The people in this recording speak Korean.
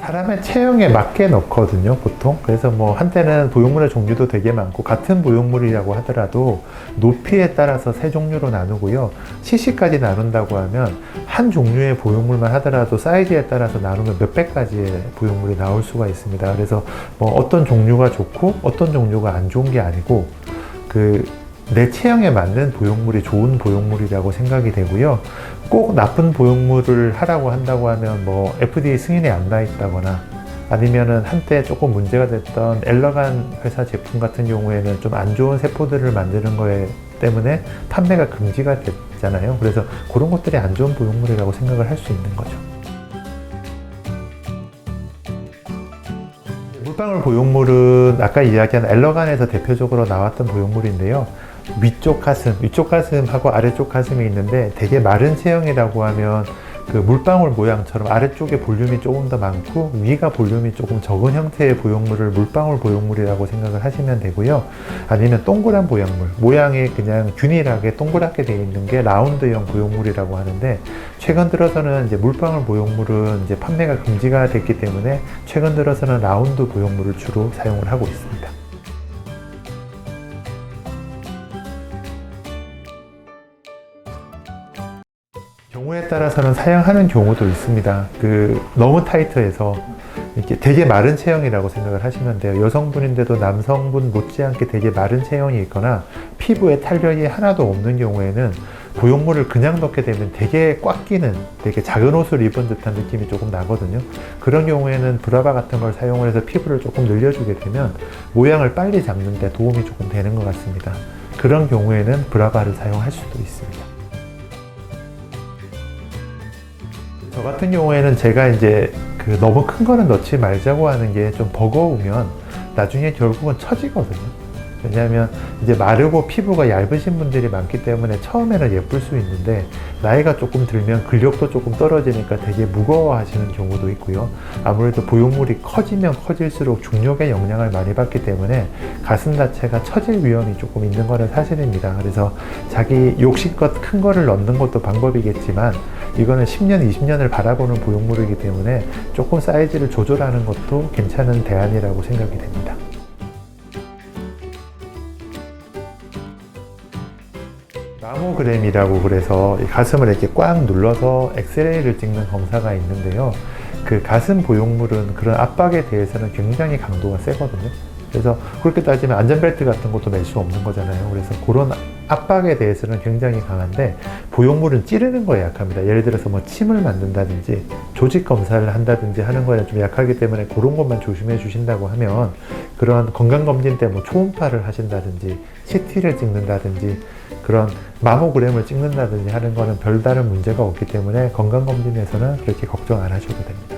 사람의 체형에 맞게 넣거든요, 보통. 그래서 뭐 한때는 보형물의 종류도 되게 많고, 같은 보형물이라고 하더라도 높이에 따라서 세 종류로 나누고요. CC까지 나눈다고 하면 한 종류의 보형물만 하더라도 사이즈에 따라서 나누면 몇백 가지의 보형물이 나올 수가 있습니다. 그래서 뭐 어떤 종류가 좋고 어떤 종류가 안 좋은 게 아니고, 내 체형에 맞는 보형물이 좋은 보형물이라고 생각이 되고요. 꼭 나쁜 보형물을 하라고 한다고 하면 뭐 FDA 승인이 안 나 있다거나, 아니면은 한때 조금 문제가 됐던 엘러간 회사 제품 같은 경우에는 좀 안 좋은 세포들을 만드는 거에 때문에 판매가 금지가 됐잖아요. 그래서 그런 것들이 안 좋은 보형물이라고 생각을 할 수 있는 거죠. 물방울 보형물은 아까 이야기한 엘러간에서 대표적으로 나왔던 보형물인데요. 위쪽 가슴하고 아래쪽 가슴이 있는데, 되게 마른 체형이라고 하면 그 물방울 모양처럼 아래쪽에 볼륨이 조금 더 많고 위가 볼륨이 조금 적은 형태의 보형물을 물방울 보형물이라고 생각을 하시면 되고요. 아니면 동그란 보형물, 모양이 그냥 균일하게 동그랗게 되어 있는 게 라운드형 보형물이라고 하는데, 최근 들어서는 이제 물방울 보형물은 이제 판매가 금지가 됐기 때문에 최근 들어서는 라운드 보형물을 주로 사용을 하고 있습니다. 경우에 따라서는 사용하는 경우도 있습니다. 너무 타이트해서 이렇게 되게 마른 체형이라고 생각을 하시면 돼요. 여성분인데도 남성분 못지않게 되게 마른 체형이 있거나 피부에 탄력이 하나도 없는 경우에는 보형물을 그냥 넣게 되면 되게 꽉 끼는, 되게 작은 옷을 입은 듯한 느낌이 조금 나거든요. 그런 경우에는 브라바 같은 걸 사용을 해서 피부를 조금 늘려주게 되면 모양을 빨리 잡는 데 도움이 조금 되는 것 같습니다. 그런 경우에는 브라바를 사용할 수도 있습니다. 저 같은 경우에는 제가 이제 너무 큰 거는 넣지 말자고 하는 게, 좀 버거우면 나중에 결국은 처지거든요. 왜냐하면 이제 마르고 피부가 얇으신 분들이 많기 때문에 처음에는 예쁠 수 있는데, 나이가 조금 들면 근력도 조금 떨어지니까 되게 무거워 하시는 경우도 있고요. 아무래도 보형물이 커지면 커질수록 중력의 영향을 많이 받기 때문에 가슴 자체가 처질 위험이 조금 있는 거는 사실입니다. 그래서 자기 욕심껏 큰 거를 넣는 것도 방법이겠지만, 이거는 10년, 20년을 바라보는 보형물이기 때문에 조금 사이즈를 조절하는 것도 괜찮은 대안이라고 생각이 됩니다. 마모그램이라고 그래서 가슴을 이렇게 꽉 눌러서 엑스레이를 찍는 검사가 있는데요. 그 가슴 보형물은 그런 압박에 대해서는 굉장히 강도가 세거든요. 그래서 그렇게 따지면 안전벨트 같은 것도 멜 수 없는 거잖아요. 그래서 그런 압박에 대해서는 굉장히 강한데, 보형물은 찌르는 거에 약합니다. 예를 들어서 뭐 침을 만든다든지 조직 검사를 한다든지 하는 거에 좀 약하기 때문에 그런 것만 조심해 주신다고 하면, 그런 건강검진 때 뭐 초음파를 하신다든지 CT를 찍는다든지 그런 마모그램을 찍는다든지 하는 거는 별다른 문제가 없기 때문에 건강검진에서는 그렇게 걱정 안 하셔도 됩니다.